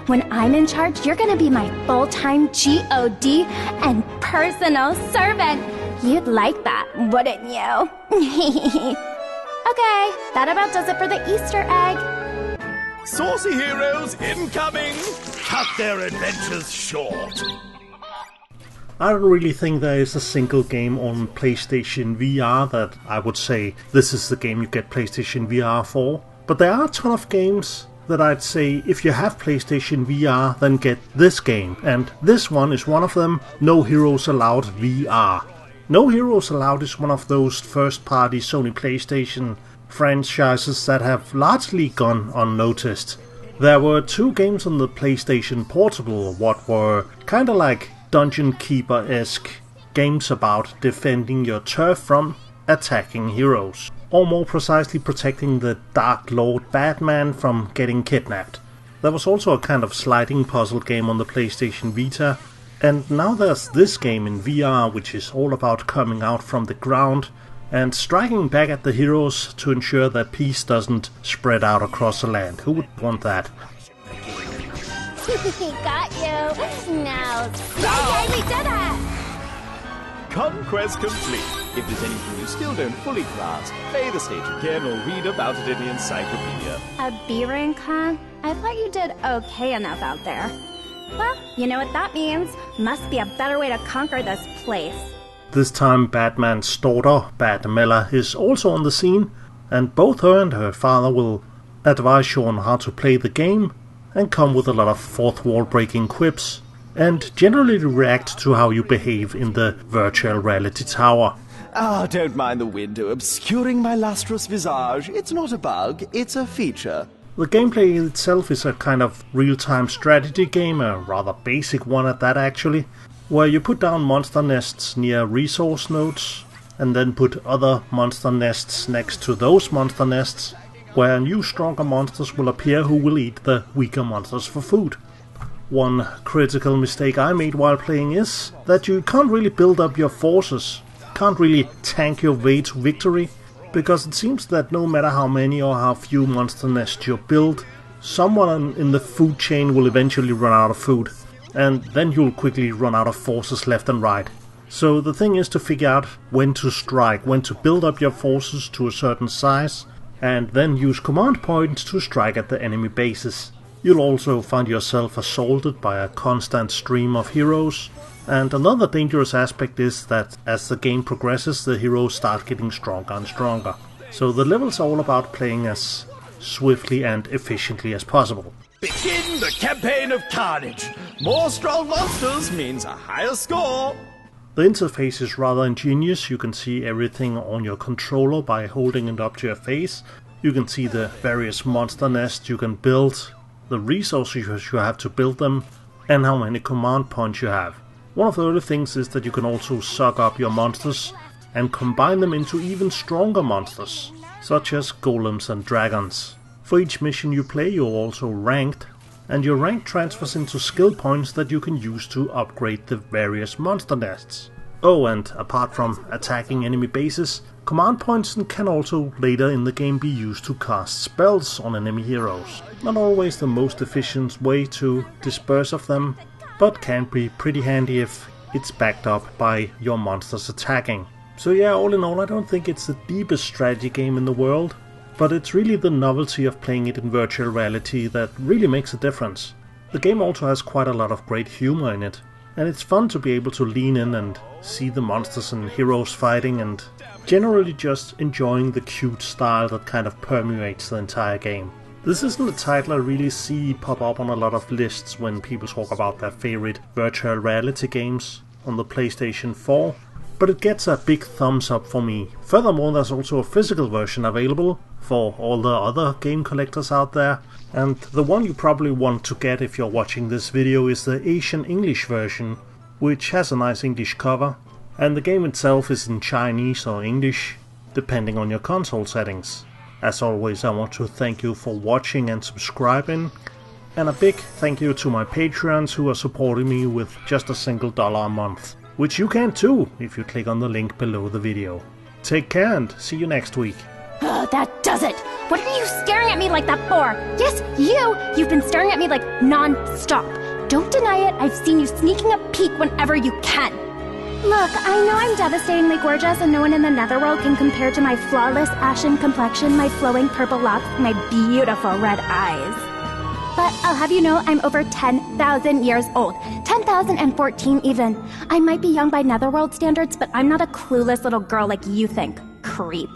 When I'm in charge, you're gonna be my full-time G.O.D. and personal servant. You'd like that, wouldn't you? Okay, that about does it for the Easter egg. Saucy heroes incoming! Cut their adventures short. I don't really think there is a single game on PlayStation VR that I would say this is the game you get PlayStation VR for. But there are a ton of games that I'd say if you have PlayStation VR, then get this game. And this one is one of them, No Heroes Allowed VR. No Heroes Allowed is one of those first-party Sony PlayStation franchises that have largely gone unnoticed. There were two games on the PlayStation Portable, what were kinda like Dungeon Keeper-esque games about defending your turf from attacking heroes, or more precisely protecting the Dark Lord Batman from getting kidnapped. There was also a kind of sliding puzzle game on the PlayStation Vita, and now there's this game in VR which is all about coming out from the ground and striking back at the heroes to ensure that peace doesn't spread out across the land. Who would want that? Got you. Now, yay, we did it! Conquest complete. If there's anything you still don't fully grasp, play the stage again or read about it in the encyclopedia. A B-rank, huh? I thought you did okay enough out there. Well, you know what that means. Must be a better way to conquer this place. This time Batman's daughter, Batmella, is also on the scene, and both her and her father will advise you on how to play the game, and come with a lot of fourth wall breaking quips, and generally react to how you behave in the virtual reality tower. Ah, don't mind the window obscuring my lustrous visage. It's not a bug, it's a feature. The gameplay itself is a kind of real-time strategy game, a rather basic one at that actually, where you put down monster nests near resource nodes, and then put other monster nests next to those monster nests, where new stronger monsters will appear who will eat the weaker monsters for food. One critical mistake I made while playing is that you can't really build up your forces, can't really tank your way to victory, because it seems that no matter how many or how few monster nests you build, someone in the food chain will eventually run out of food, and then you'll quickly run out of forces left and right. So the thing is to figure out when to strike, when to build up your forces to a certain size, and then use command points to strike at the enemy bases. You'll also find yourself assaulted by a constant stream of heroes, and another dangerous aspect is that as the game progresses, the heroes start getting stronger and stronger. So the levels are all about playing as swiftly and efficiently as possible. Begin the campaign of carnage. More strong monsters means a higher score. The interface is rather ingenious. You can see everything on your controller by holding it up to your face. You can see the various monster nests you can build, the resources you have to build them, and how many command points you have. One of the other things is that you can also suck up your monsters and combine them into even stronger monsters, such as golems and dragons. For each mission you play, you're also ranked, and your rank transfers into skill points that you can use to upgrade the various monster nests. Oh, and apart from attacking enemy bases, command points can also later in the game be used to cast spells on enemy heroes. Not always the most efficient way to dispose of them, but can be pretty handy if it's backed up by your monsters attacking. So yeah, all in all, I don't think it's the deepest strategy game in the world, but it's really the novelty of playing it in virtual reality that really makes a difference. The game also has quite a lot of great humor in it, and it's fun to be able to lean in and see the monsters and heroes fighting, and generally just enjoying the cute style that kind of permeates the entire game. This isn't a title I really see pop up on a lot of lists when people talk about their favorite virtual reality games on the PlayStation 4, but it gets a big thumbs up for me. Furthermore, there's also a physical version available for all the other game collectors out there, and the one you probably want to get if you're watching this video is the Asian English version, which has a nice English cover, and the game itself is in Chinese or English, depending on your console settings. As always, I want to thank you for watching and subscribing, and a big thank you to my Patreons who are supporting me with just a single $1 a month, which you can too if you click on the link below the video. Take care and see you next week. Ugh, that does it! What are you staring at me like that for? Yes, you! You've been staring at me like non-stop. Don't deny it, I've seen you sneaking a peek whenever you can. Look, I know I'm devastatingly gorgeous and no one in the netherworld can compare to my flawless ashen complexion, my flowing purple locks, my beautiful red eyes. But I'll have you know I'm over 10,000 years old. 10,014 even. I might be young by netherworld standards, but I'm not a clueless little girl like you think, creep.